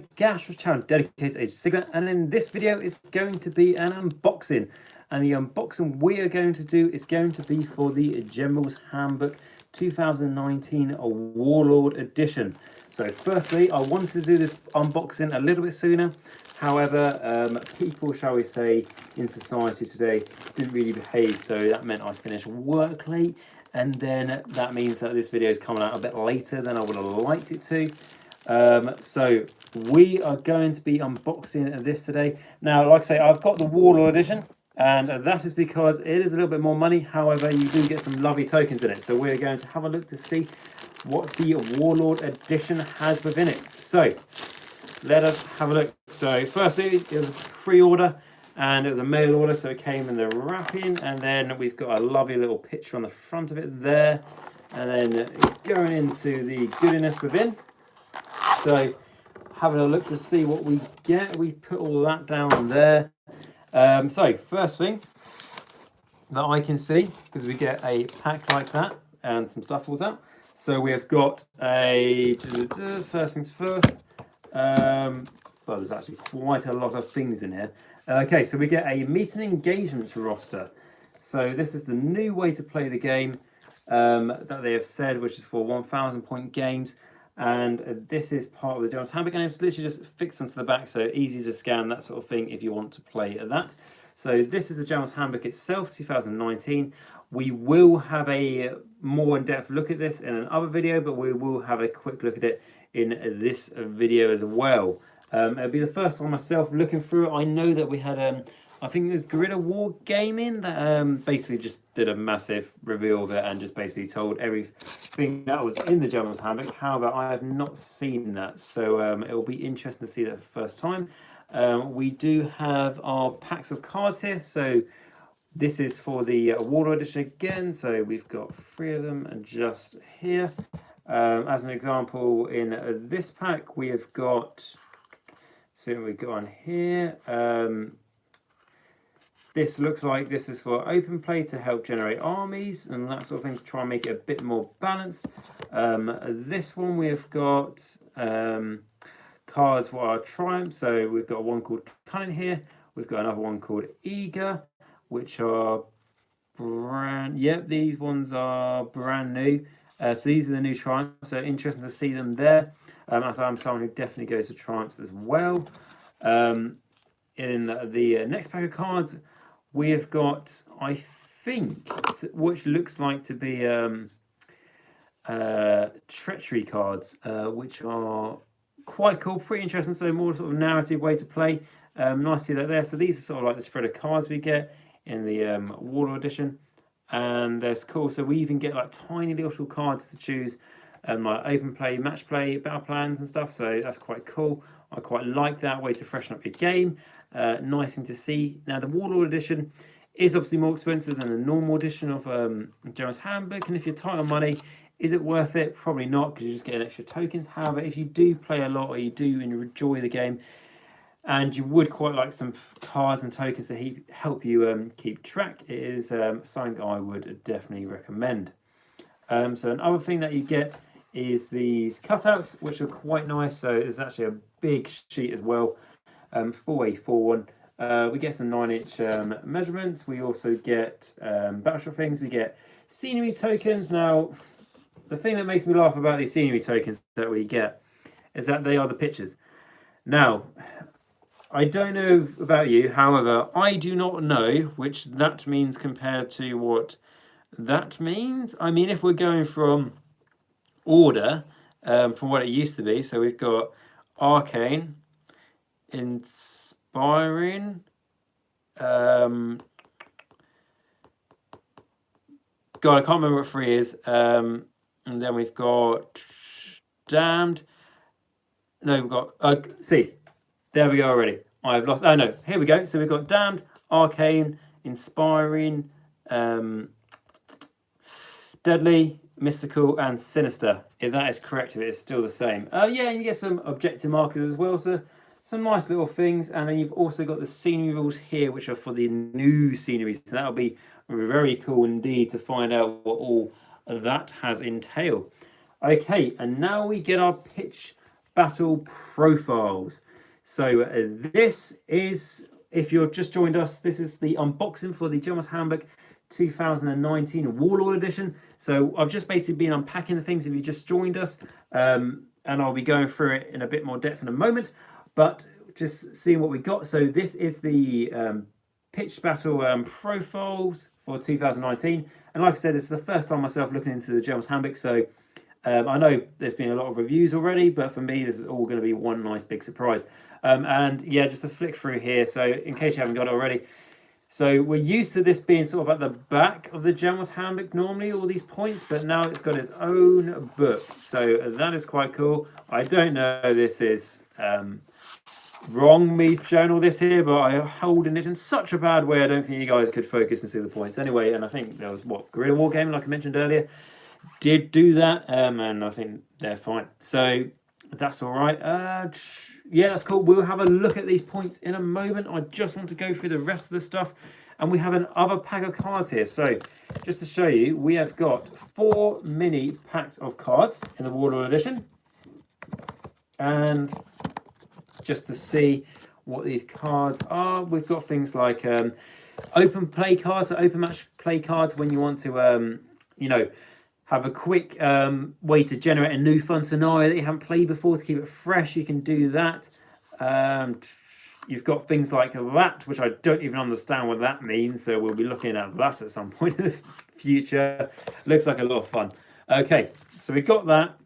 Nagash channel dedicated to Age of Sigmar, and in this video it's going to be an unboxing. And the unboxing we are going to do is going to be for the General's Handbook 2019 Warlord edition. So firstly, I wanted to do this unboxing a little bit sooner. However, people, shall we say, in society today didn't really behave, so that meant I finished work late, and then that means that this video is coming out a bit later than I would have liked it to. So we are going to be unboxing this today. Now, like I say, I've got the Warlord edition, and that is because it is a little bit more money. However, you do get some lovely tokens in it. So we're going to have a look to see what the Warlord edition has within it. So let us have a look. So firstly, it was a pre-order and it was a mail order, so it came in the wrapping, and then we've got a lovely little picture on the front of it there, and then going into the goodness within. So having a look to see what we get, we put all that down there. So first thing that I can see, because we get a pack like that and some stuff falls out. So we have got a, first things first, well, there's actually quite a lot of things in here. Okay, so we get a meet and engagements roster. So this is the new way to play the game that they have said, which is for 1,000 point games. And this is part of the General's Handbook, and it's literally just fixed onto the back, so easy to scan, that sort of thing, if you want to play at that. So this is the General's Handbook itself, 2019. We will have a more in-depth look at this in another video, but we will have a quick look at it in this video as well. It'll be the first time myself looking through it. I know that we had, I think it was Guerrilla War Gaming that basically just did a massive reveal of it and just basically told everything that was in the General's Handbook. However, I have not seen that, so it will be interesting to see that for the first time. We do have our packs of cards here, so this is for the Warlord edition again, so we've got 3 of them and just here. As an example, in this pack we have got, so we've got on here, this looks like this is for open play to help generate armies and that sort of thing, to try and make it a bit more balanced. This one we've got cards for our triumphs. So we've got one called Cunning here. We've got another one called Eager, which are these ones are brand new. So these are the new triumphs. So interesting to see them there. As I'm someone who definitely goes to triumphs as well. In the next pack of cards, we have got, I think, which looks like to be treachery cards, which are quite cool, pretty interesting. So more sort of narrative way to play. Nice to see that there. So these are sort of like the spread of cards we get in the Warlord edition, and that's cool. So we even get like tiny little cards to choose, like open play, match play, battle plans and stuff. So that's quite cool. I quite like that way to freshen up your game. Nice thing to see. Now the Warlord edition is obviously more expensive than the normal edition of General's Handbook, and if you're tight on money, is it worth it? Probably not, because you're just getting extra tokens. However, if you do play a lot or you do enjoy the game, and you would quite like some cards and tokens to help you keep track, it is something I would definitely recommend. So another thing that you get is these cutouts, which are quite nice. So there's actually a big sheet as well, 4A41. We get some 9-inch measurements. We also get battleship things. We get scenery tokens. Now, the thing that makes me laugh about these scenery tokens that we get is that they are the pictures. Now, I don't know about you, however, I do not know which that means compared to what that means. I mean, if we're going from order, from what it used to be, so we've got Arcane, Inspiring, God, I can't remember what 3 is, and then we've got Damned. No, we've got, see, there we go already. I've lost, oh no, here we go. So we've got Damned, Arcane, Inspiring, Deadly, Mystical, and Sinister. If that is correct, if it is still the same. Yeah, and you get some objective markers as well, so some nice little things. And then you've also got the scenery rules here, which are for the new scenery. So that'll be very cool indeed to find out what all that has entailed. Okay, and now we get our pitch Battle Profiles. So this is, if you've just joined us, this is the unboxing for the General's Handbook 2019 Warlord edition. So I've just basically been unpacking the things if you just joined us, and I'll be going through it in a bit more depth in a moment, but just seeing what we got. So this is the Pitched Battle Profiles for 2019, and like I said, this is the first time myself looking into the General's Handbook, so I know there's been a lot of reviews already, but for me this is all going to be one nice big surprise. And yeah, just to flick through here, so in case you haven't got it already, so we're used to this being sort of at the back of the General's Handbook normally, all these points, but now it's got its own book, so that is quite cool. I don't know if this is wrong, me showing all this here, but I'm holding it in such a bad way I don't think you guys could focus and see the points anyway. And I think there was, what, Guerrilla Wargaming, like I mentioned earlier, did do that, and I think they're fine, so that's all right. Yeah, that's cool. We'll have a look at these points in a moment. I just want to go through the rest of the stuff, and we have another pack of cards here. So just to show you, we have got 4 mini packs of cards in the Warlord edition, and just to see what these cards are, we've got things like open play cards, so open match play cards when you want to you know, have a quick way to generate a new fun scenario that you haven't played before to keep it fresh. You can do that. You've got things like that, which I don't even understand what that means, so we'll be looking at that at some point in the future. Looks like a lot of fun. Okay, so we've got that.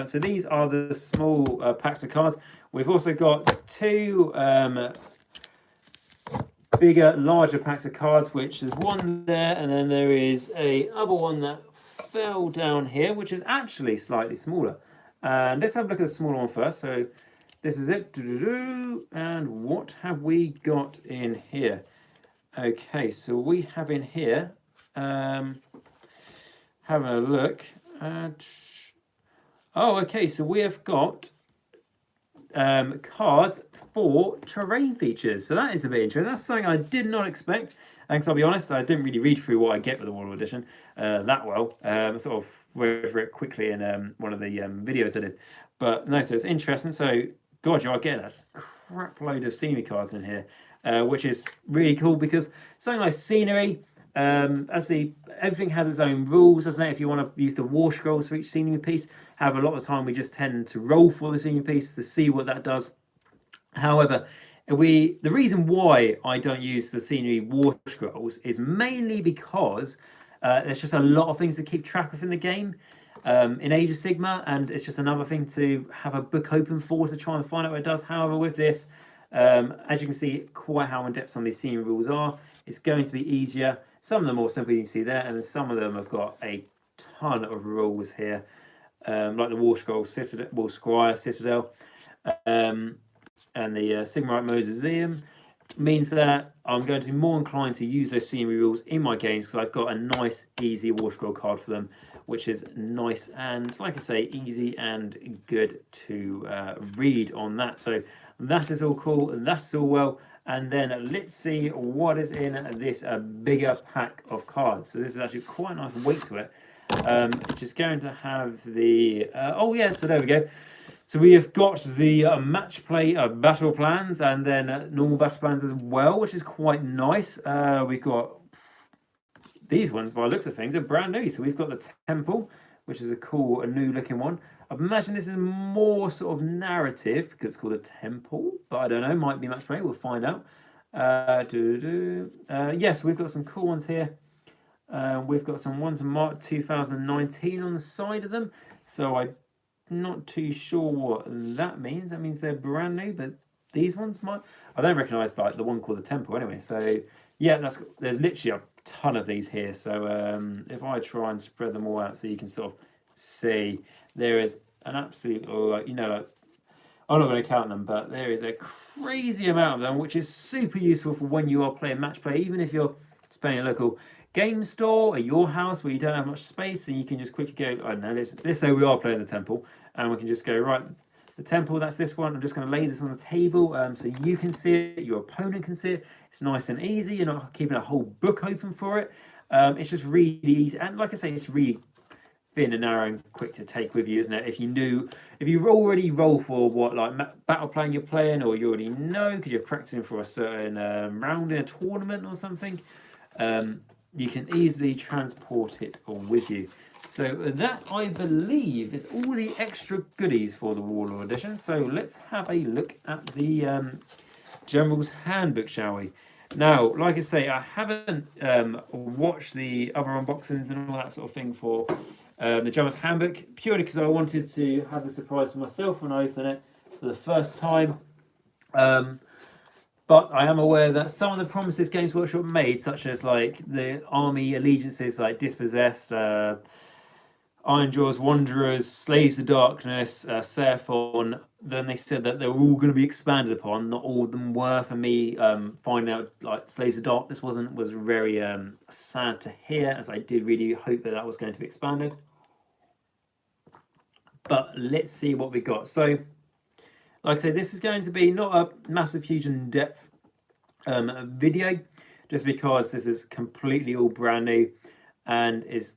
So these are the small packs of cards. We've also got 2 bigger, larger packs of cards, which there's one there, and then there is a other one that fell down here, which is actually slightly smaller. And let's have a look at the smaller one first. So this is it. And what have we got in here? Okay, so we have in here, having a look at, oh, okay, so we have got cards for terrain features. So that is a bit interesting. That's something I did not expect. And because I'll be honest, I didn't really read through what I get with the Warlord edition that well. I sort of read through it quickly in one of the videos I did. But no, so it's interesting. So, God, you are getting a crap load of scenery cards in here, which is really cool because something like scenery, actually, everything has its own rules, doesn't it? If you want to use the war scrolls for each scenery piece, however, a lot of the time we just tend to roll for the scenery piece to see what that does. However, the reason why I don't use the scenery war scrolls is mainly because there's just a lot of things to keep track of in the game in Age of Sigmar, and it's just another thing to have a book open for to try and find out what it does. However, with this, as you can see quite how in-depth some of these scenery rules are, it's going to be easier. Some of them are more simple, you can see there, and then some of them have got a ton of rules here, like the War Scroll Citadel, War Squire Citadel, and the Sigmarite Mausoleum, means that I'm going to be more inclined to use those scenery rules in my games because I've got a nice, easy War Scroll card for them, which is nice and, like I say, easy and good to read on that. So that is all cool, and that's all well. And then let's see what is in this bigger pack of cards. So this is actually quite a nice weight to it, which is going to have the... oh yeah, so there we go. So we have got the match play battle plans, and then normal battle plans as well, which is quite nice. We've got these ones, by the looks of things, are brand new. So we've got the Temple, which is a cool, a new looking one. I imagine this is more sort of narrative because it's called a Temple, but I don't know, might be match play, we'll find out. Yes, we've got some cool ones here. We've got some ones marked 2019 on the side of them, so I'm not too sure what that means. That means they're brand new, but these ones might... I don't recognise like the one called the Temple anyway, so yeah, there's literally a ton of these here. So if I try and spread them all out so you can sort of see, there is an absolute, you know, like, I'm not going to count them, but there is a crazy amount of them, which is super useful for when you are playing match play, even if you're playing a local game store at your house where you don't have much space, and you can just quickly go, I don't know, let's say we are playing the Temple, and we can just go, right, the Temple, that's this one, I'm just going to lay this on the table so you can see it, your opponent can see it. It's nice and easy, you're not keeping a whole book open for it. It's just really easy, and like I say, it's really thin and narrow and quick to take with you, isn't it? If you already roll for what, like battle plan you're playing, or you already know because you're practicing for a certain round in a tournament or something, you can easily transport it with you. So that, I believe, is all the extra goodies for the Warlord edition. So let's have a look at the General's Handbook, shall we? Now, like I say, I haven't watched the other unboxings and all that sort of thing for the General's Handbook, purely because I wanted to have the surprise for myself when I open it for the first time. But I am aware that some of the promises Games Workshop made, such as like the army allegiances like Dispossessed, Ironjaw's Wanderers, Slaves of Darkness, Seraphon, then they said that they were all going to be expanded upon. Not all of them were. For me, finding out like Slaves of Darkness was very sad to hear, as I did really hope that that was going to be expanded. But let's see what we got. So, like I say, this is going to be not a massive, huge in-depth video, just because this is completely all brand new and is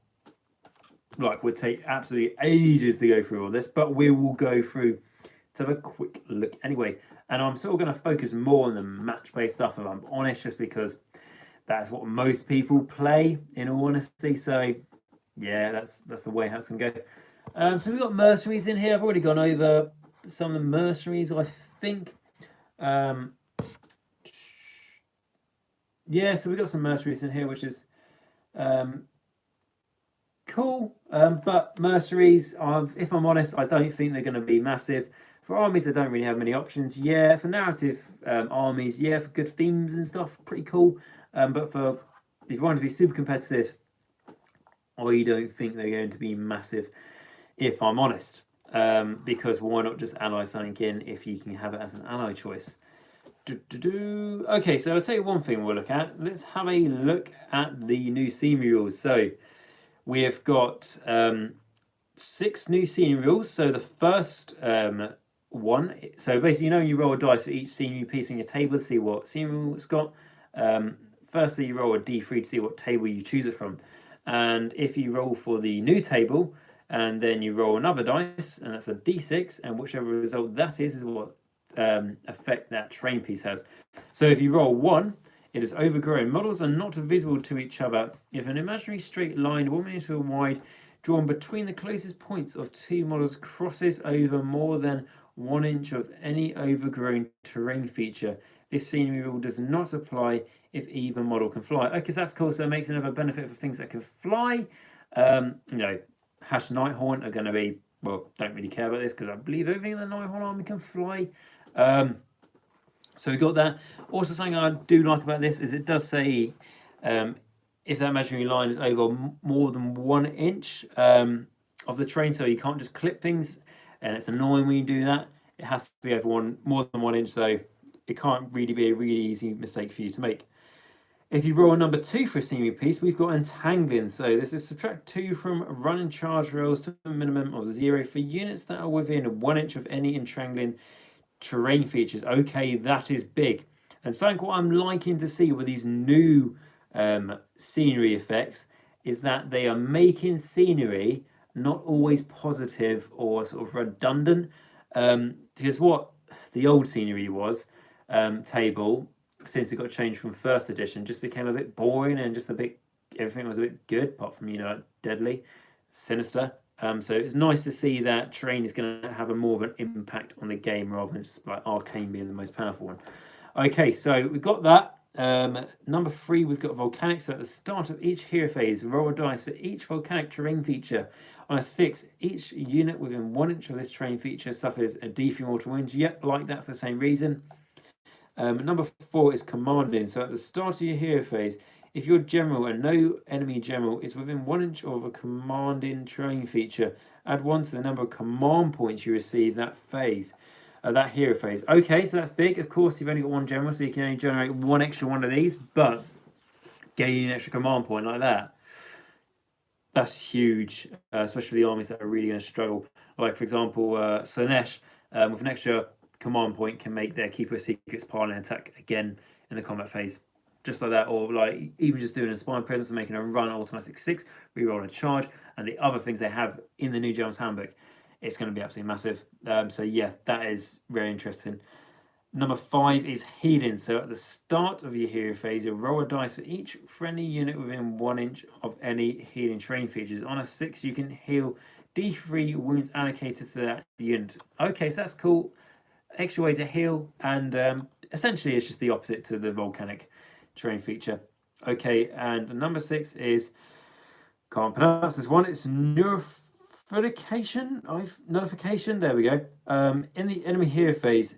like would take absolutely ages to go through all this, but we will go through to have a quick look anyway. And I'm sort of going to focus more on the match-based stuff, if I'm honest, just because that's what most people play, in all honesty. So yeah, that's the way how it's going to go. So we've got mercenaries in here. I've already gone over some of the mercenaries, I think. Yeah, so we've got some mercenaries in here, which is cool. But mercenaries, if I'm honest, I don't think they're going to be massive. For armies, they don't really have many options. Yeah, for narrative armies, yeah, for good themes and stuff, pretty cool. But for if you want to be super competitive, I don't think they're going to be massive, if I'm honest. Because why not just ally something in if you can have it as an ally choice? Okay, so I'll tell you one thing we'll look at. Let's have a look at the new scenery rules. So we have got 6 new scenery rules. So the first one, so basically, you roll a dice for each scenery piece on your table to see what scenery rule it's got. Firstly, you roll a d3 to see what table you choose it from. And if you roll for the new table, and then you roll another dice, and that's a d6, and whichever result that is what effect that terrain piece has. So if you roll 1, it is overgrown. Models are not visible to each other if an imaginary straight line 1 meter wide drawn between the closest points of 2 models crosses over more than 1 inch of any overgrown terrain feature. This scenery rule does not apply if either model can fly. Okay, so that's cool. So it makes another benefit for things that can fly. Hash Nighthorn are going to be, well, don't really care about this because I believe everything in the Nighthorn army can fly. So we got that. Also, something I do like about this is it does say if that imaginary line is over more than 1 inch of the terrain, so you can't just clip things, and it's annoying when you do that. It has to be over more than 1 inch, so it can't really be a really easy mistake for you to make. If you roll a number 2 for a scenery piece, we've got Entangling. So this is subtract 2 from run and charge rolls to a minimum of 0 for units that are within 1 inch of any entangling terrain features. Okay, that is big. And something what I'm liking to see with these new scenery effects is that they are making scenery not always positive or sort of redundant. Because what the old scenery was, table, since it got changed from first edition, just became a bit boring and just everything was a bit good, apart from, deadly, sinister. So it's nice to see that terrain is going to have a more of an impact on the game rather than just like arcane being the most powerful one. Okay, so we've got that. Number 3, we've got volcanic. So at the start of each hero phase, roll a dice for each volcanic terrain feature. On a 6, each unit within 1 inch of this terrain feature suffers a d3 mortal wounds. Yep, like that for the same reason. Number 4 is commanding. So at the start of your hero phase, if your general and no enemy general is within 1 inch of a commanding terrain feature, add 1 to the number of command points you receive that phase, that hero phase. Okay, so that's big. Of course, you've only got 1 general, so you can only generate 1 extra one of these, but gaining an extra command point like that, that's huge, especially for the armies that are really going to struggle. Like, for example, Slanesh, with an extra command point, can make their Keeper of Secrets pile and attack again in the combat phase. Just like that, or like even just doing a Spine Presence and making a run automatic 6, reroll a charge, and the other things they have in the new General's Handbook, it's going to be absolutely massive. So yeah, that is very interesting. Number 5 is healing. So at the start of your hero phase, you'll roll a dice for each friendly unit within 1 inch of any healing terrain features. On a 6, you can heal D3 wounds allocated to that unit. Okay, so that's cool. Extra way to heal, and essentially it's just the opposite to the volcanic terrain feature. Okay, and number 6 is, can't pronounce this one, it's nullification. There we go. In the enemy hero phase,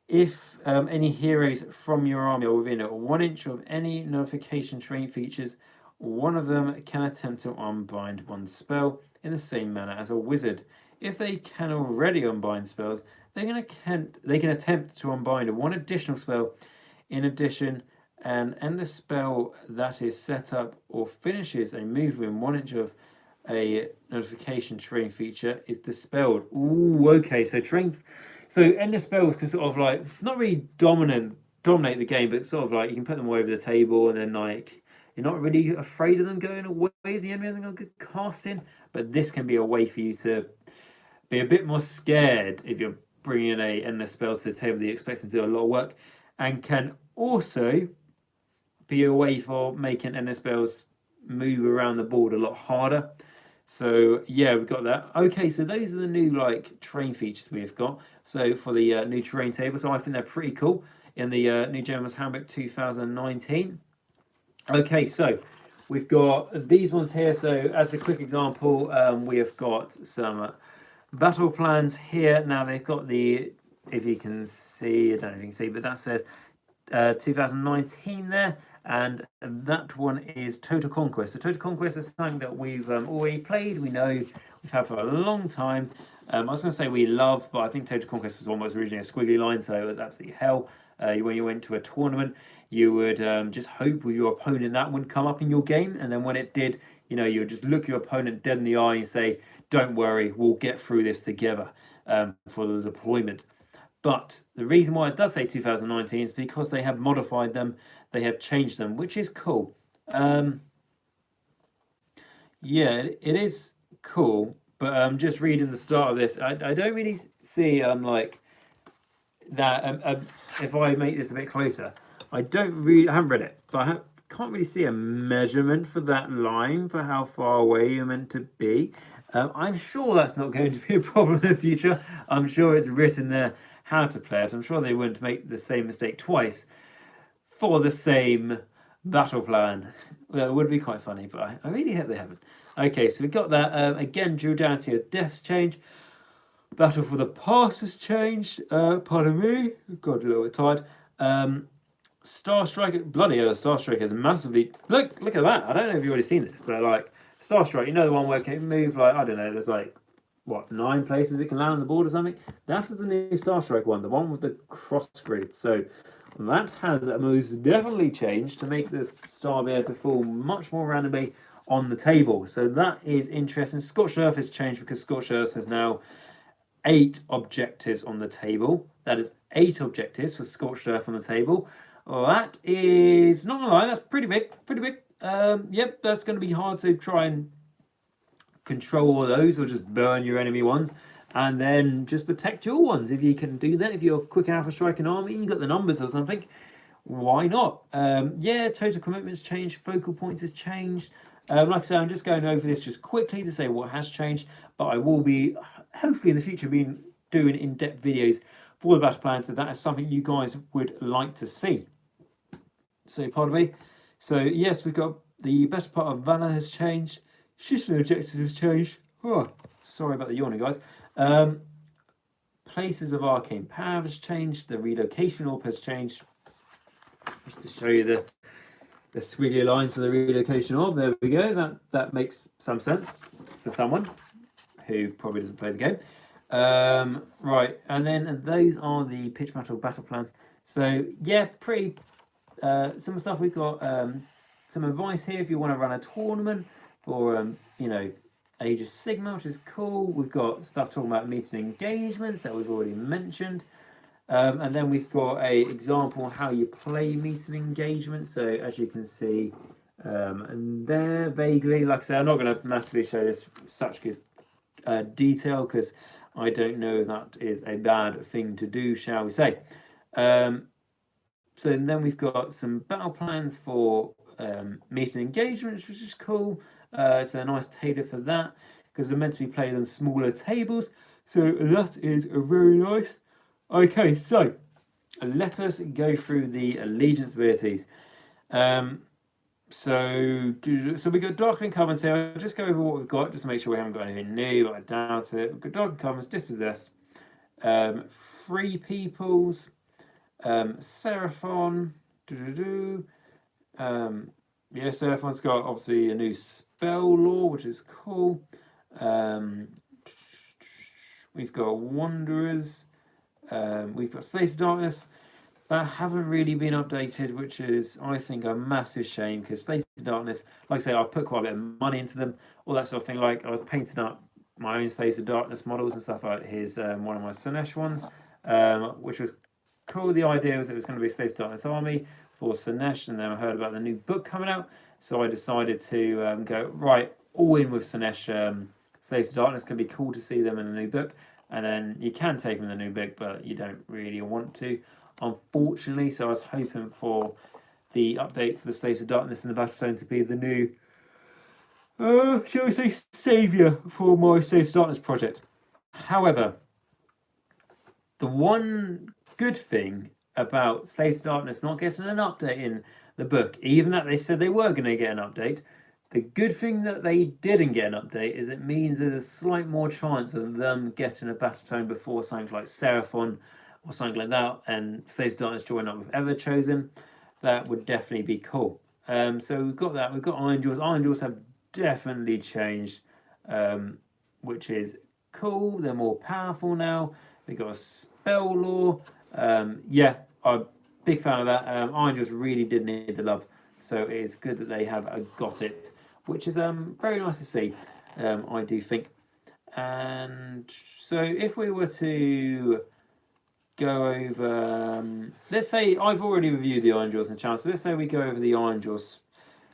if any heroes from your army are within 1 inch of any nullification terrain features, one of them can attempt to unbind one spell in the same manner as a wizard. If they can already unbind spells, they can attempt to unbind one additional spell. In addition, an endless spell that is set up or finishes a move within 1 inch of a notification terrain feature is dispelled. Ooh, okay, so endless spells can sort of like not really dominate the game, but sort of like you can put them all over the table, and then like you're not really afraid of them going away if the enemy hasn't got good casting. But this can be a way for you to be a bit more scared if you're bringing a endless spell to the table that you expect to do a lot of work, and can also be a way for making endless spells move around the board a lot harder. So yeah, we've got that. Okay, so those are the new like terrain features we've got. So for the new terrain table, so I think they're pretty cool in the new General's Handbook 2019. Okay, so we've got these ones here. So as a quick example, we have got some battle plans here. Now they've got the, if you can see, I don't know if you can see, but that says 2019 there. And that one is Total Conquest. So Total Conquest is something that we've already played. We know we've had for a long time. I was going to say we love, but I think Total Conquest was almost originally a squiggly line, so it was absolutely hell. When you went to a tournament, you would just hope with your opponent that would come up in your game, and then when it did, you know, you would just look your opponent dead in the eye and say, "Don't worry, we'll get through this together," for the deployment. But the reason why it does say 2019 is because they have modified them, they have changed them, which is cool. Yeah, it is cool, but just reading the start of this, I don't really see like that. If I make this a bit closer, I haven't read it, but I can't really see a measurement for that line for how far away you're meant to be. I'm sure that's not going to be a problem in the future. I'm sure it's written there how to play it. I'm sure they wouldn't make the same mistake twice for the same battle plan. Well, it would be quite funny, but I really hope they haven't. Okay, so we've got that. Again, Duality of Death's changed. Battle for the Past has changed. Pardon me, got a little bit tired. Star Striker, bloody hell, Star Striker is massively. Look at that. I don't know if you've already seen this, but like Star Strike, you know the one where it can move like, I don't know, there's like what, 9 places it can land on the board or something. That's the new Star Strike one, the one with the cross grid. So that has most definitely changed to make the star be able to fall much more randomly on the table. So that is interesting. Scorched Earth has changed because Scorched Earth has now 8 objectives on the table. That is 8 objectives for Scorched Earth on the table. Well, that is, not gonna lie, that's pretty big. Yep, that's going to be hard to try and control all those, or just burn your enemy ones and then just protect your ones. If you can do that, if you're quick alpha striking army, you got the numbers or something, why not? Yeah, total commitments changed, focal points has changed. Like I say, I'm just going over this just quickly to say what has changed, but I will be hopefully in the future doing in-depth videos for the battle plans, so that is something you guys would like to see. So pardon me. So yes, we've got the best part of Valor has changed. Shifting objectives has changed. Oh, sorry about the yawning, guys. Places of Arcane Power has changed. The Relocation Orb has changed. Just to show you the squiggly lines for the Relocation Orb. There we go. That makes some sense to someone who probably doesn't play the game. Right, and then those are the pitch battle plans. So yeah, pretty some stuff. We've got some advice here if you want to run a tournament for you know, Age of Sigma, which is cool. We've got stuff talking about meeting engagements that we've already mentioned, and then we've got a example of how you play meeting engagements. So as you can see, And there vaguely, like I say, I'm not going to massively show this such good detail because I don't know if that is a bad thing to do, shall we say. So then we've got some battle plans for meeting engagements, which is cool. It's a nice tailor for that because they're meant to be played on smaller tables. So that is very nice. Okay, so let us go through the allegiance abilities. So we got Darkening Covenant. So I'll just go over what we've got, just to make sure we haven't got anything new, but I doubt it. We've got Darkening Covenants, Dispossessed, Free Peoples, Seraphon. Yeah, Seraphon's got obviously a new spell law, which is cool. We've got Wanderers. We've got Slaves of Darkness that haven't really been updated, which is, I think, a massive shame because Slaves of Darkness, like I say, I've put quite a bit of money into them, all that sort of thing. Like I was painting up my own Slaves of Darkness models and stuff like his one of my Sinesh ones, which was cool. The idea was it was going to be a Slaves of Darkness army for Sinesh, and then I heard about the new book coming out, so I decided to go right all in with Sinesh. Slaves of Darkness can be cool to see them in the new book, and then you can take them in the new book, but you don't really want to, unfortunately. So I was hoping for the update for the Slaves of Darkness and the Battlestone to be the new, shall we say, saviour for my Slaves of Darkness project. However, the one good thing about Slaves of Darkness not getting an update in the book, even that they said they were going to get an update, the good thing that they didn't get an update is it means there's a slight more chance of them getting a Battlestone before something like Seraphon or something like that, and Slaves of Darkness join up with Everchosen. That would definitely be cool. So we've got that. We've got Iron Jaws. Iron Jaws have definitely changed, which is cool. They're more powerful now. They've got a spell law. Yeah, I'm a big fan of that. Iron Jaws really did need the love, so it is good that they have got it, which is very nice to see, I do think. And so if we were to go over, let's say I've already reviewed the Iron Jaws in the channel, so let's say we go over the Iron Jaws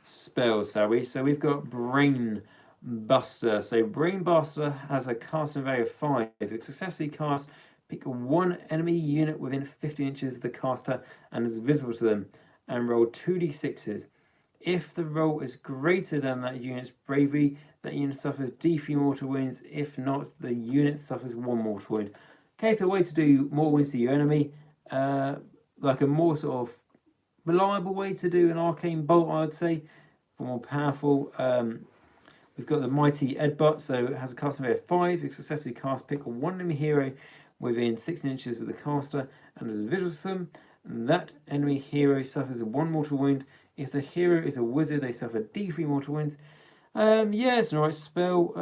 spells, shall we? So we've got Brain Buster. So Brain Buster has a casting value of 5. If it's successfully cast, pick one enemy unit within 15 inches of the caster and is visible to them, and roll 2d6s. If the roll is greater than that unit's bravery, that unit suffers D3 mortal wounds. If not, the unit suffers 1 mortal wound. Okay, so a way to do more wounds to your enemy, like a more sort of reliable way to do an arcane bolt, I would say, for more powerful. We've got the Mighty Edbutt, so it has a casting value of 5. If successfully cast, pick one enemy hero within 16 inches of the caster and is visible to them. That enemy hero suffers 1 mortal wound. If the hero is a wizard, they suffer D3 mortal wounds. Yeah, it's an alright spell.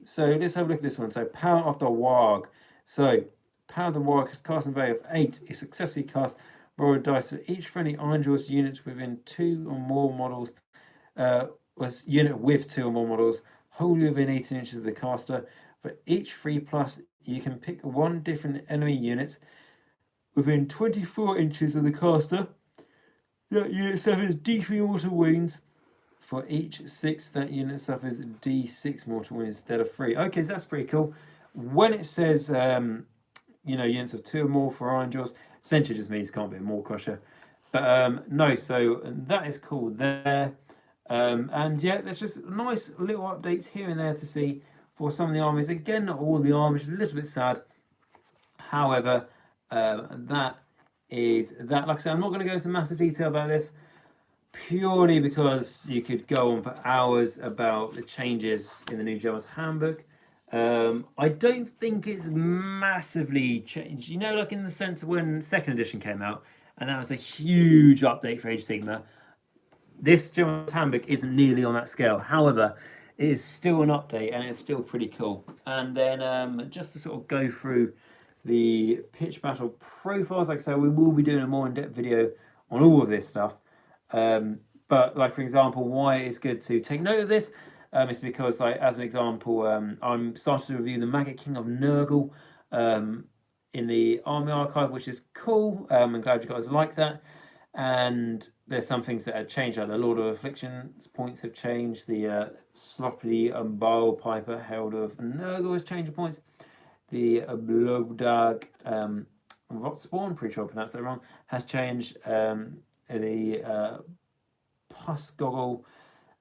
So let's have a look at this one. So Power of the Warg. So Power of the Warg has casting value of 8. If successfully cast, roll a dice for each friendly Iron Jaws unit within 2 or more models. Was unit with 2 or more models, wholly within 18 inches of the caster. For each 3+, you can pick one different enemy unit within 24 inches of the caster. That unit suffers D3 mortal wounds. For each 6, that unit suffers D6 mortal wounds instead of 3. Okay, so that's pretty cool. When it says, units of 2 or more for Iron Jaws, essentially just means can't be a Maw Crusher. But no, so that is cool there. And yeah, there's just nice little updates here and there to see for some of the armies. Again, not all the armies, a little bit sad. However, that is that. Like I said, I'm not going to go into massive detail about this, purely because you could go on for hours about the changes in the new General's Handbook. I don't think it's massively changed. You know, like in the sense of when 2nd edition came out, and that was a huge update for Age of Sigmar. This General's Handbook isn't nearly on that scale. However, it is still an update, and it's still pretty cool. And then just to sort of go through the pitch battle profiles, like I said, we will be doing a more in-depth video on all of this stuff. But like, for example, why it's good to take note of this is because, like, as an example, I'm starting to review the Maggot King of Nurgle in the Army Archive, which is cool. I'm glad you guys like that. And there's some things that have changed, like the Lord of Affliction's points have changed. The Sloppy Bile Piper, Herald of Nurgle, has changed the points. The Blobdag Rotspawn, pretty sure I pronounced that wrong, has changed. The Pusgoggle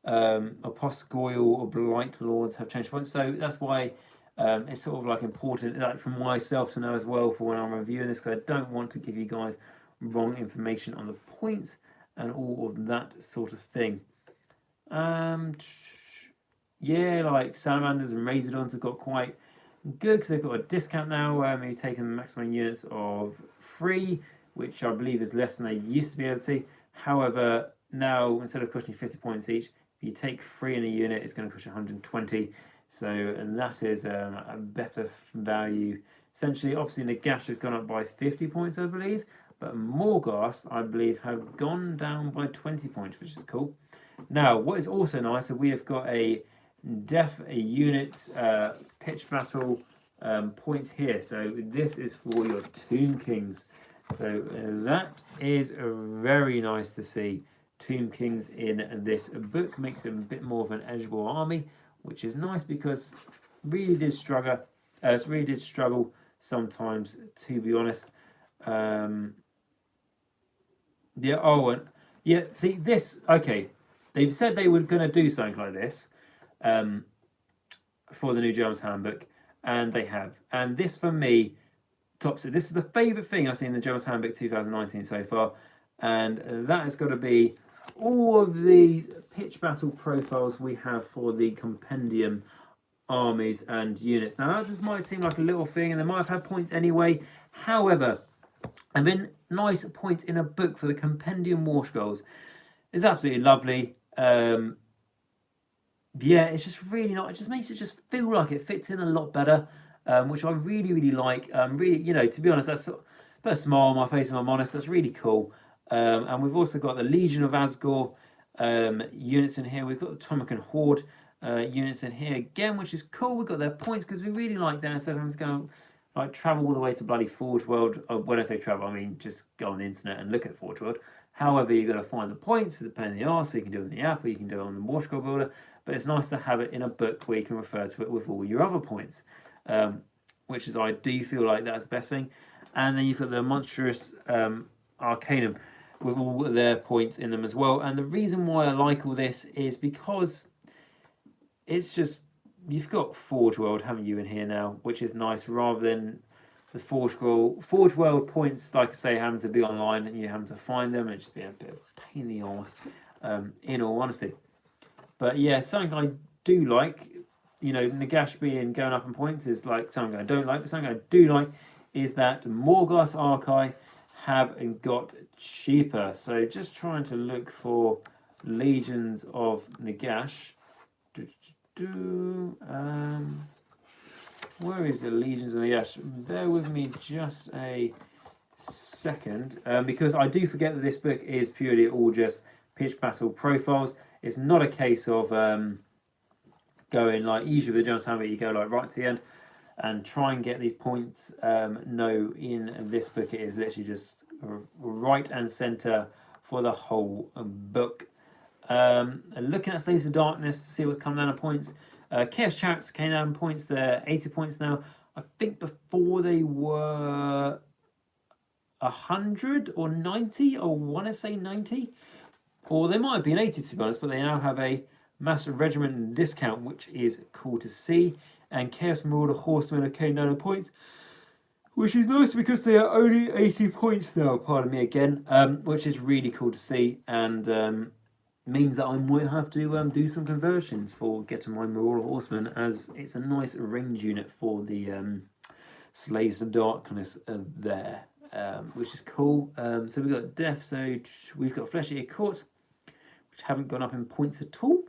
or Postgoyle or Blight Lords have changed points. So that's why it's sort of like important, like for myself to know as well for when I'm reviewing this, because I don't want to give you guys wrong information on the points and all of that sort of thing. Yeah, like Salamanders and Razordons have got quite good because they've got a discount now where you're taking maximum units of 3, which I believe is less than they used to be able to. However, now instead of costing you 50 points each, if you take 3 in a unit, it's going to cost you 120. So, and that is a better value. Essentially, obviously, Nagash has gone up by 50 points, I believe, but Morghast, I believe, have gone down by 20 points, which is cool. Now, what is also nice is we have got a unit pitch battle points here. So this is for your Tomb Kings. So that is very nice to see. Tomb Kings in this book makes it a bit more of an eligible army, which is nice because really did struggle sometimes, to be honest. Yeah. Oh, and yeah. See this. Okay, they've said they were going to do something like this for the new German's Handbook, and they have. And this, for me, tops it. This is the favourite thing I've seen in the German's Handbook 2019 so far, and that has got to be all of these pitch battle profiles we have for the compendium armies and units. Now, that just might seem like a little thing, and they might have had points anyway. However, and then nice points in a book for the compendium war scrolls is absolutely lovely. Yeah, it's just really not. It just makes it just feel like it fits in a lot better, which I really, really like. Really, to be honest, that's put a smile on my face if I'm honest. That's really cool. And we've also got the Legion of Asgore units in here. We've got the Tomakan Horde units in here again, which is cool. We've got their points because we really like that instead of having to go like travel all the way to bloody Forge World. When I say travel, I mean just go on the internet and look at Forge World. However, you've got to find the points, depending on the so you can do it in the app or you can do it on the War Scroll Builder. But it's nice to have it in a book where you can refer to it with all your other points, which is I do feel like that's the best thing. And then you've got the Monstrous Arcanum with all their points in them as well. And the reason why I like all this is because it's just, you've got Forge World, haven't you, in here now, which is nice, rather than the Forge World points, like I say, having to be online and you having to find them, and it just be a bit of a pain in the arse, in all honesty. But yeah, something I do like, Nagash being going up in points is like something I don't like, but something I do like is that Morghast Archive have got cheaper. So just trying to look for Legions of Nagash. Where is the Legions of Nagash? Bear with me just a second, because I do forget that this book is purely all just pitch battle profiles. It's not a case of going like usually with the Jones Hammer, you go like right to the end and try and get these points. No, in this book it is literally just right and center for the whole book. Looking at Slaves of Darkness to see what's come down on points. Chaos Chariots came down on points. They're 80 points now. I think before they were 100 or 90. I want to say 90. Or they might have been 80 to be honest, but they now have a massive regiment discount, which is cool to see. And Chaos Marauder Horsemen have came down on points, which is nice because they are only 80 points now, pardon me again, which is really cool to see, and means that I might have to do some conversions for getting my Marauder Horsemen, as it's a nice range unit for the Slaves of Darkness there, which is cool. So we've got Death, so we've got Flesh Eater Courts, which haven't gone up in points at all.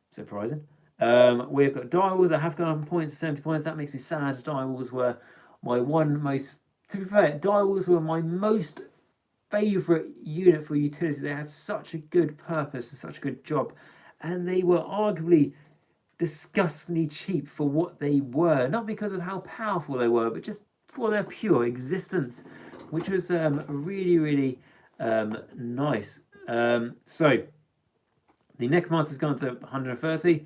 Surprising. We've got Direwolves that have gone up in points, 70 points. That makes me sad. Direwolves were my to be fair, Direwolves were my most favourite unit for utility. They had such a good purpose and such a good job, and they were arguably disgustingly cheap for what they were. Not because of how powerful they were, but just for their pure existence, which was really, really Nice. So the Necromancer's gone to 130.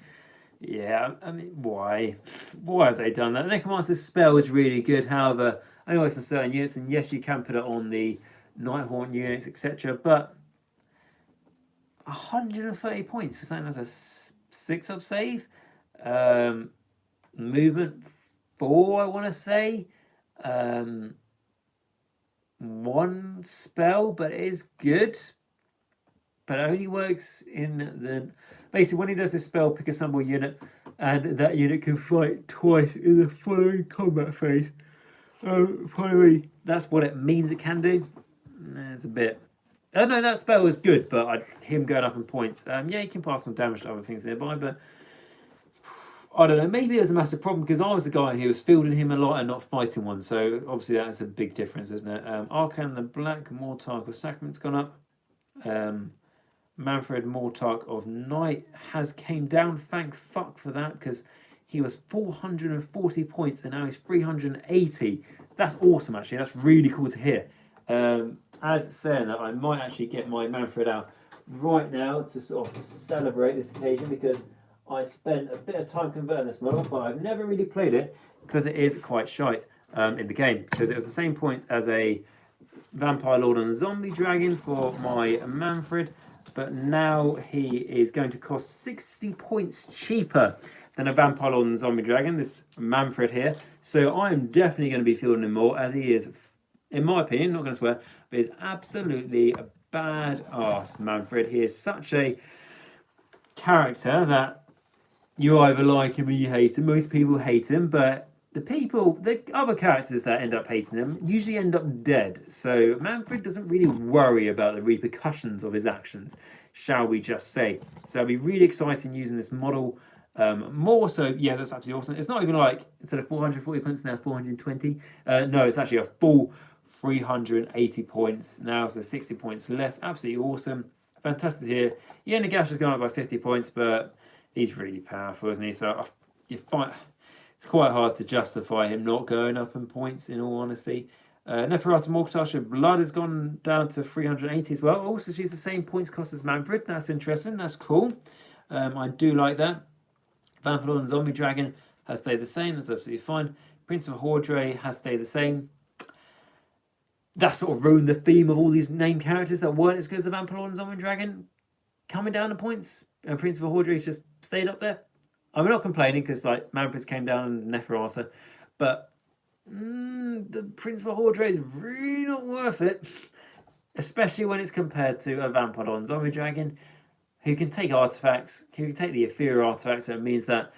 Yeah, I mean, why? Why have they done that? The Necromancer's spell is really good. However, I know it's on certain units, and yes, you can put it on the Nighthaunt units, etc. But 130 points for something that's a 6-up save. Movement 4, I want to say. 1 spell, but it is good. But it only works in the... Basically, when he does this spell, pick a symbol unit, and that unit can fight twice in the following combat phase. Finally, that's what it means it can do. It's a bit... Oh no, that spell is good, but him going up in points. Yeah, he can pass on damage to other things nearby, but I don't know. Maybe it was a massive problem because I was the guy who was fielding him a lot and not fighting one. So obviously that's a big difference, isn't it? Arcan the Black Mortarch of Sacrament's gone up. Manfred Mortarch of Night has came down. Thank fuck for that, because he was 440 points and now he's 380. That's awesome, actually. That's really cool to hear. As saying that, I might actually get my Manfred out right now to sort of celebrate this occasion, because I spent a bit of time converting this model, but I've never really played it because it is quite shite in the game, because it was the same points as a Vampire Lord and Zombie Dragon for my Manfred, but now he is going to cost 60 points cheaper than a Vampire Lord and Zombie Dragon, this Manfred here. So I am definitely going to be fielding him more, as he is, in my opinion, not going to swear, but he's absolutely a bad-ass Manfred. He is such a character that you either like him or you hate him. Most people hate him, but the other characters that end up hating him usually end up dead. So Manfred doesn't really worry about the repercussions of his actions, shall we just say. So it'll be really exciting using this model more. So yeah, that's absolutely awesome. It's not even like instead of 440 points now 420. No, it's actually a full 380 points now, so 60 points less. Absolutely awesome. Fantastic here. Yeah, Nagash has gone up by 50 points, but he's really powerful, isn't he? So it's quite hard to justify him not going up in points, in all honesty. Neferata Mortarch of Blood has gone down to 380 as well. Also, she's the same points cost as Manfred. That's interesting. That's cool. I do like that. Vampire and Zombie Dragon has stayed the same. That's absolutely fine. Prince of Hordre has stayed the same. That sort of ruined the theme of all these named characters that weren't as good as the Vampire and Zombie Dragon coming down the points. And Prince of Hordre's just stayed up there. I'm not complaining because like Manfred's came down and Neferata, but the Prince of Hordre is really not worth it, especially when it's compared to a Vampire Zombie Dragon who can take artifacts, who can take the inferior artifact, so it means that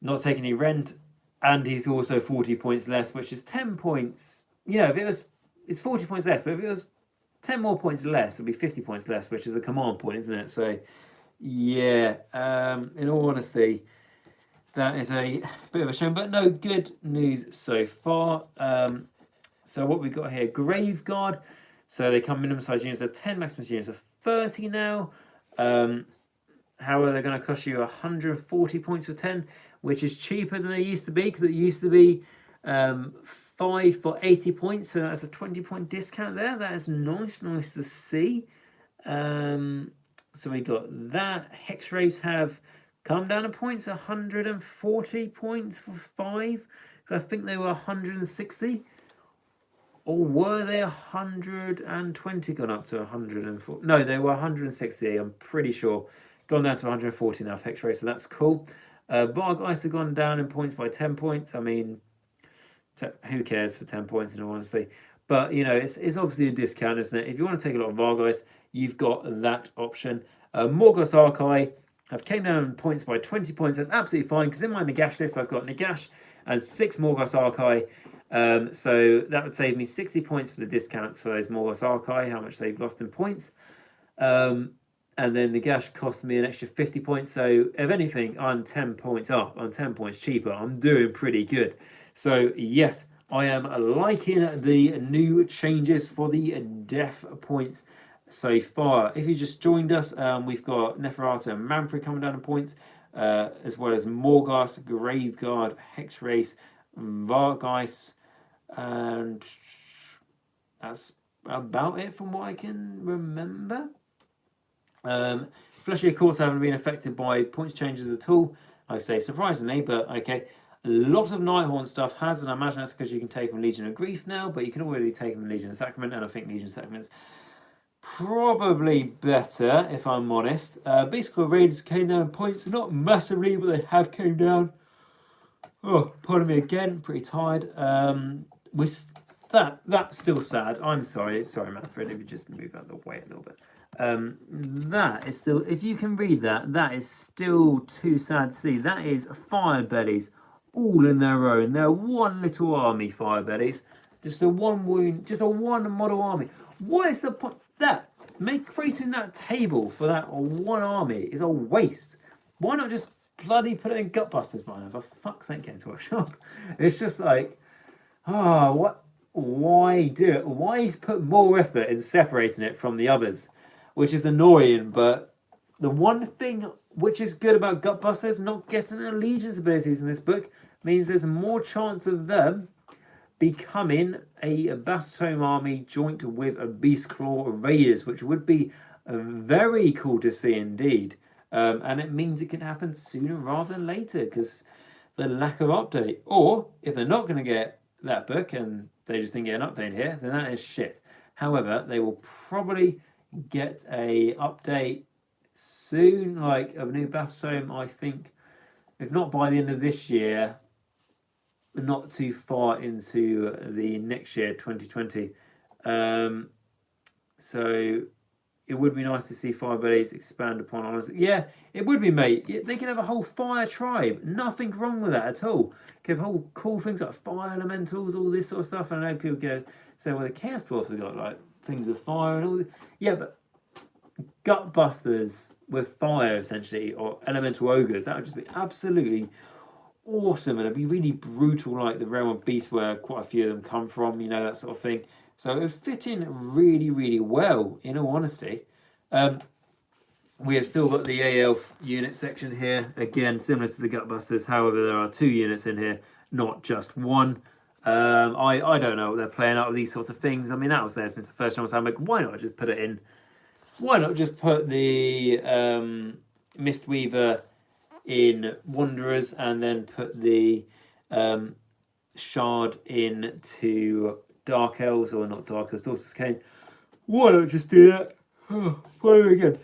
not taking any rent, and he's also 40 points less, which is 10 points. You know, it's 40 points less, but if it was 10 more points less, it'd be 50 points less, which is a command point, isn't it? So yeah, in all honesty, that is a bit of a shame, but no, good news so far. So what we've got here, Graveguard. So they come minimum size units of 10, maximum units of 30 now. However, they're going to cost you 140 points for 10, which is cheaper than they used to be, because it used to be 5 for 80 points, so that's a 20-point discount there. That is nice to see. So we got that. Hex Race have come down in points, 140 points for 5. So I think they were 160. Or were they 120 gone up to 140? No, they were 160, I'm pretty sure. Gone down to 140 now for Hex Race, so that's cool. Vargeist have gone down in points by 10 points. I mean, who cares for 10 points in all honesty? But, you know, it's obviously a discount, isn't it? If you want to take a lot of Vargeist, you've got that option. Morgoth Archive have came down in points by 20 points. That's absolutely fine, because in my Nagash list, I've got Nagash and 6 Morgoth Archive. So that would save me 60 points for the discounts for those Morgoth Archive, how much they've lost in points. And then Nagash cost me an extra 50 points. So if anything, I'm 10 points up. I'm 10 points cheaper. I'm doing pretty good. So yes, I am liking the new changes for the death points so far. If you just joined us, we've got Neferata and Manfred coming down in points, as well as Morgoth, Graveguard, Hex Race, Vargeist, and that's about it from what I can remember. Fleshy, of course, haven't been affected by points changes at all. I say surprisingly, but okay. A lot of Nighthorn stuff has, and I imagine that's because you can take them Legion of Grief now, but you can already take them Legion of Sacrament, and I think Legion of Sacrament's probably better, if I'm honest. Beast Claw Raiders came down in points, not massively, but they have came down. Oh, pardon me again, pretty tired. That's still sad. I'm sorry, Manfred, if you just move out of the way a little bit. That is still, if you can read that, that is still too sad to see. That is Fire Bellies, all in their own. They're one little army, Fire Bellies. Just a one wound, just a one model army. What is the point? Creating that table for that one army is a waste. Why not just bloody put it in Gutbusters by now? For fuck's sake, get into a shop. It's just like, what? Why do it? Why put more effort in separating it from the others? Which is annoying, but the one thing which is good about Gutbusters not getting allegiance abilities in this book means there's more chance of them becoming a Battlestone army joint with a Beast Claw Raiders, which would be very cool to see indeed. And it means it can happen sooner rather than later because the lack of update. Or if they're not going to get that book and they just didn't get an update here, then that is shit. However, they will probably get a update soon, like a new Battlestone, I think, if not by the end of this year, not too far into the next year, 2020. So it would be nice to see Fire Bellies expand upon, honestly. Yeah, it would be, mate. They can have a whole fire tribe. Nothing wrong with that at all. Can have whole cool things like fire elementals, all this sort of stuff. And I know people go say, well, the Chaos Dwarfs have got like things with fire and all this. Yeah, but Gutbusters with fire, essentially, or elemental ogres, that would just be absolutely awesome. And it'd be really brutal, like the Realm of Beasts, where quite a few of them come from, you know, that sort of thing. So it would fit in really, really well, in all honesty. We have still got the A-Elf unit section here, again, similar to the Gutbusters. However, there are 2 units in here, not just one. I don't know what they're playing out of these sorts of things. I mean, that was there since the first General's Handbook. Why not just put it in? Why not just put the Mistweaver in Wanderers and then put the Shard into Dark Elves, or not Dark Elves, Daughters of Cain. Why not just do that? Why again?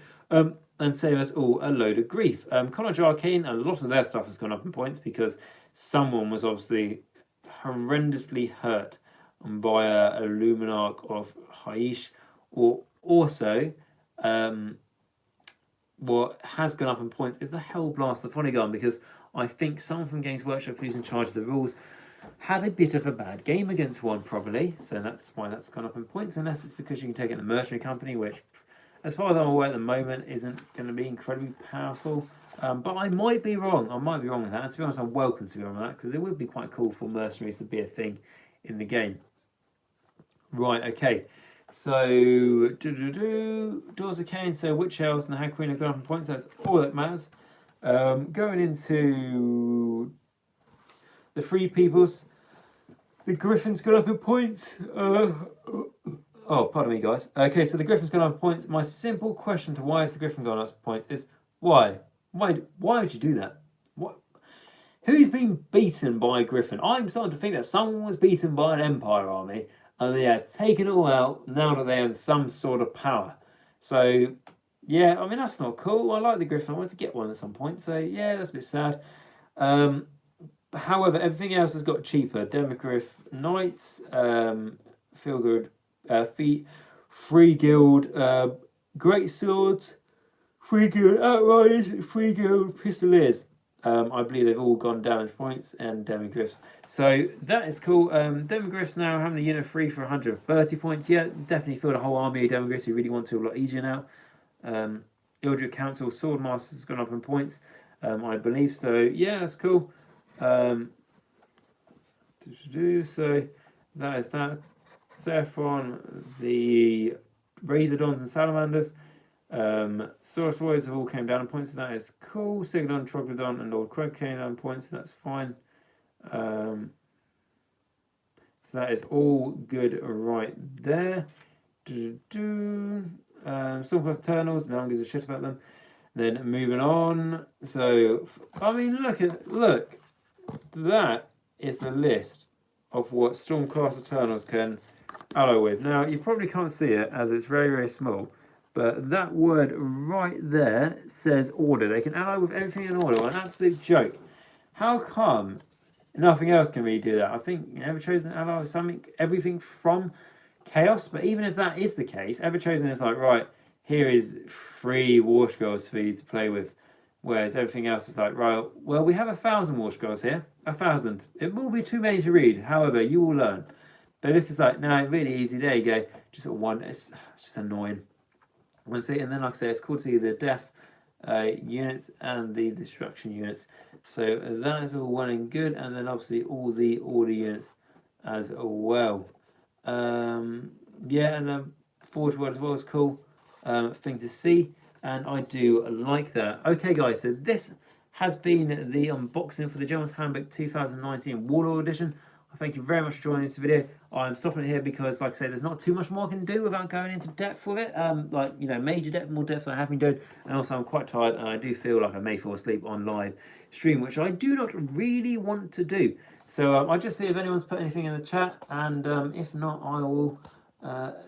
And save us all a load of grief. College Arcane, a lot of their stuff has gone up in points because someone was obviously horrendously hurt by a Luminarch of Haish. Or also, what has gone up in points is the Hellblast of Polygon, because I think someone from Games Workshop who's in charge of the rules had a bit of a bad game against one, probably. So that's why that's gone up in points, unless it's because you can take it in the Mercenary Company, which, as far as I'm aware at the moment, isn't going to be incredibly powerful. But I might be wrong. I might be wrong with that. And to be honest, I'm welcome to be wrong with that, because it would be quite cool for mercenaries to be a thing in the game. Right, okay. So, Doors of Cain, so Witch Elves and the Hag Queen have gone up in points. That's all that matters. Going into the Free Peoples, the Griffin's gone up in points. Oh, pardon me, guys. Okay, so the Griffin's gone up in points. My simple question to why is the Griffin gone up in points is why? Why would you do that? What? Who's been beaten by a Griffin? I'm starting to think that someone was beaten by an Empire army and they had taken it all out now that they had some sort of power. So, yeah, I mean, that's not cool. I like the Griffin. I wanted to get one at some point. So, yeah, that's a bit sad. However, everything else has got cheaper. Demogryph Knights, Feel Good Feet, Free Guild Great Swords, Free Guild Outriders, Free Guild Pistoliers. I believe they've all gone down in points, and Demogryphs. So that is cool. Demogryphs now having a unit free for 130 points. Yeah, definitely feel the whole army of Demogryphs you really want to a lot easier now. Ildred Council Swordmasters has gone up in points, I believe. So yeah, that's cool. So that is that. Zephron, the Razordons and Salamanders. Saurus Warriors have all came down in points, so that is cool. Sigadon, Troglodon, and Lord Croak came down in points, so that's fine. So that is all good right there. Stormcast Eternals, no one gives a shit about them. Then moving on. So, I mean, look, that is the list of what Stormcast Eternals can alloy with. Now, you probably can't see it as it's very, very small, but that word right there says order. They can ally with everything in order. An absolute joke. How come nothing else can really do that? I think Everchosen ally with something, everything from Chaos, but even if that is the case, Everchosen is like, right, here is 3 War Scrolls for you to play with. Whereas everything else is like, right, well, we have 1,000 War Scrolls here. 1,000. It will be too many to read. However, you will learn. But this is like, no, really easy. There you go. Just sort of one. It's just annoying. And then, like I say, it's cool to see the death units and the destruction units. So that is all well and good. And then obviously all the order units as well. Yeah, and then Forge World as well is cool thing to see, and I do like that. Okay, guys, so this has been the unboxing for the General's Handbook 2019 Warlord Edition. I thank you very much for joining this video. I'm stopping it here because, like I say, there's not too much more I can do without going into depth with it. Like, you know, major depth, more depth than I have been doing. And also, I'm quite tired, and I do feel like I may fall asleep on live stream, which I do not really want to do. So I'll just see if anyone's put anything in the chat, and if not, I will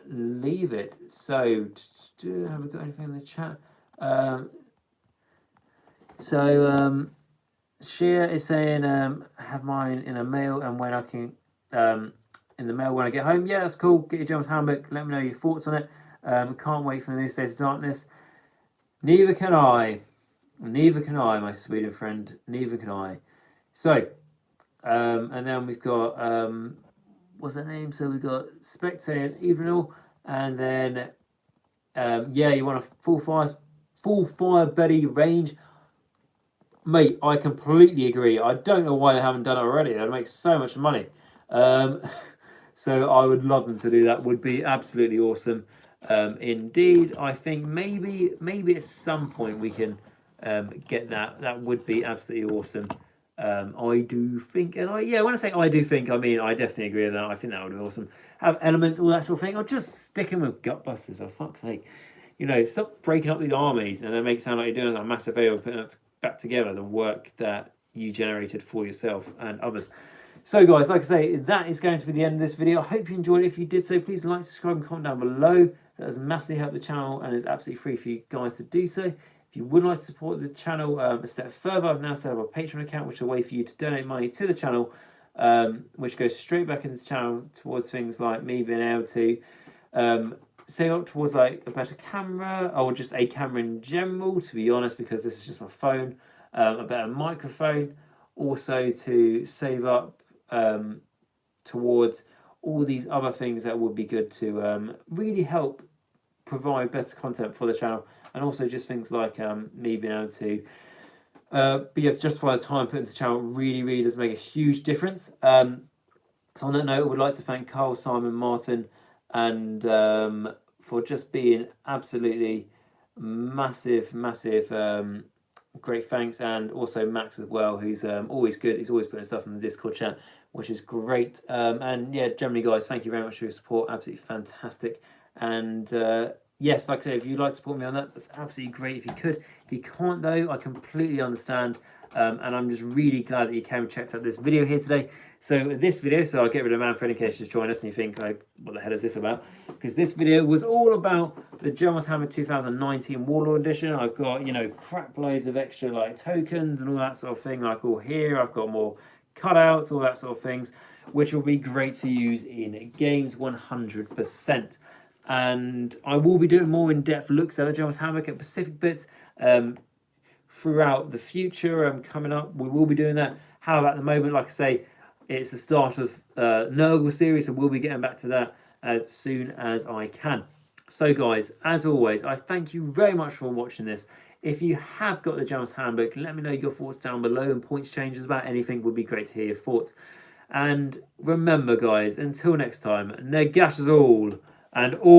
leave it. So, have we got anything in the chat? Shia is saying, have mine in a mail, and when I can, in the mail when I get home. Yeah, that's cool. Get your General's Handbook. Let me know your thoughts on it. Can't wait for the new State of Darkness. Neither can I. Neither can I, my Sweden friend. Neither can I. So, and then we've got, what's that name? So we've got Spectator and Evenall, and then, yeah, you want a full fire Betty range. Mate, I completely agree. I don't know why they haven't done it already. That'd make so much money. So I would love them to do that. Would be absolutely awesome. Indeed, I think maybe at some point we can get that. That would be absolutely awesome. I do think, and when I say I do think, I mean I definitely agree with that. I think that would be awesome. Have elements, all that sort of thing, or just stick them with Gutbusters, for fuck's sake. You know, stop breaking up these armies and then make it sound like you're doing a massive favour putting it back together, the work that you generated for yourself and others. So guys, like I say, that is going to be the end of this video. I hope you enjoyed it. If you did so, please like, subscribe and comment down below. That has massively helped the channel and is absolutely free for you guys to do so. If you would like to support the channel a step further, I've now set up a Patreon account, which is a way for you to donate money to the channel, which goes straight back into the channel towards things like me being able to save up towards like a better camera, or just a camera in general, to be honest, because this is just my phone, a better microphone, also to save up towards all these other things that would be good to really help provide better content for the channel, and also just things like me being able to justify the time put into the channel really does make a huge difference. So on that note, I would like to thank Carl, Simon, Martin, and for just being absolutely massive great thanks, and also Max as well, who's always good. He's always putting stuff in the Discord chat, which is great. And yeah, generally guys, thank you very much for your support. Absolutely fantastic. And yes, like I say, if you'd like to support me on that, that's absolutely great if you could. If you can't though, I completely understand. And I'm just really glad that you came and checked out this video here today. So I'll get rid of Man for in case you just joined us and you think, like, what the hell is this about? Because this video was all about the General's Handbook 2019 Warlord Edition. I've got, you know, crap loads of extra like tokens and all that sort of thing, like all here. I've got more cutouts, all that sort of things, which will be great to use in games 100%. And I will be doing more in-depth looks at the General's Handbook at Pacific bits throughout the future coming up. We will be doing that. However, at the moment, like I say, it's the start of Nurgle series, so we'll be getting back to that as soon as I can. So guys, as always, I thank you very much for watching this. If you have got the General's Handbook, let me know your thoughts down below, and points changes about anything would be great to hear your thoughts. And remember guys, until next time, Nagash is all, and all